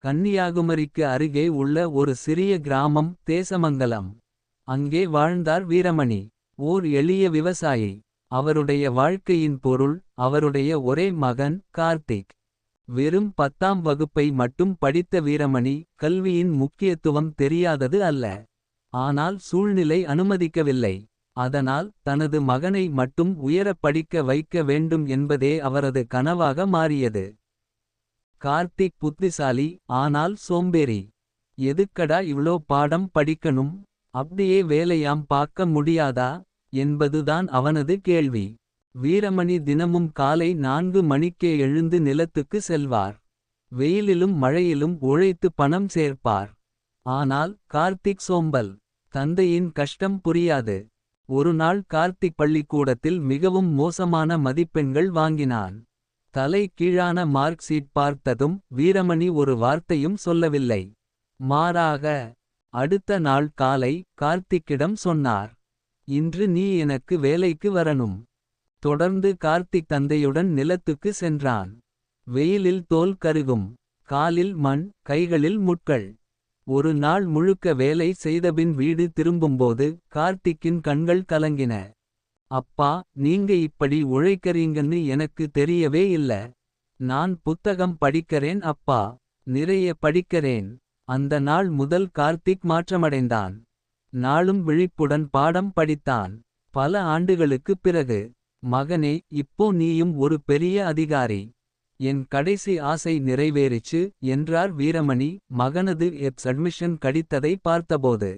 கன்னியாகுமரிக்கு அருகே உள்ள ஒரு சிறிய கிராமம் தேசமங்கலம். அங்கே வாழ்ந்தார் வீரமணி. ஓர் எளிய விவசாயி. அவருடைய வாழ்க்கையின் பொருள் அவருடைய ஒரே மகன் கார்த்திக். வெறும் 10ஆம் வகுப்பை மட்டும் படித்த வீரமணி கல்வியின் முக்கியத்துவம் தெரியாதது அல்ல. ஆனால் சூழ்நிலை அனுமதிக்கவில்லை. அதனால் தனது மகனை மட்டும் உயரப் படிக்க வைக்க வேண்டும் என்பதே அவரது கனவாக மாறியது. கார்த்திக் புத்திசாலி, ஆனால் சோம்பேறி. எதுக்கடா இவ்ளோ பாடம் படிக்கணும், அப்படியே வேலையாம் பார்க்க முடியாதா என்பதுதான் அவனது கேள்வி. வீரமணி தினமும் காலை 4 மணிக்கே எழுந்து நிலத்துக்கு செல்வார். வெயிலிலும் மழையிலும் உழைத்து பணம் சேர்ப்பார். ஆனால் கார்த்திக் சோம்பல். தந்தையின் கஷ்டம் புரியாது. ஒருநாள் கார்த்திக் பள்ளிக்கூடத்தில் மிகவும் மோசமான மதிப்பெண்கள் வாங்கினான். தலை கீழான மார்க் ஷீட் பார்த்ததும் வீரமணி ஒரு வார்த்தையும் சொல்லவில்லை. மாறாக அடுத்த நாள் காலை கார்த்திக்கிடம் சொன்னார், இன்று நீ எனக்கு வேலைக்கு வரணும். தொடர்ந்து கார்த்திக் தந்தையுடன் நிலத்துக்கு சென்றான். வெயிலில் தோல் கருகும். காலில் மண், கைகளில் முட்கள். ஒரு நாள் முழுக்க வேலை செய்தபின் வீடு திரும்பும்போது கார்த்திக்கின் கண்கள் கலங்கின. அப்பா, நீங்க இப்படி உழைக்கறீங்கன்னு எனக்கு தெரியவே இல்ல. நான் புத்தகம் படிக்கிறேன் அப்பா, நிறைய படிக்கிறேன். அந்த நாள் முதல் கார்த்திக் மாற்றமடைந்தான். நாளும் விழிப்புடன் பாடம் படித்தான். பல ஆண்டுகளுக்குப் பிறகு, மகனே, இப்போ நீயும் ஒரு பெரிய அதிகாரி. என் கடைசி ஆசை நிறைவேறிச்சு என்றார் வீரமணி மகனது அட்மிஷன் கடித்ததை பார்த்தபோது.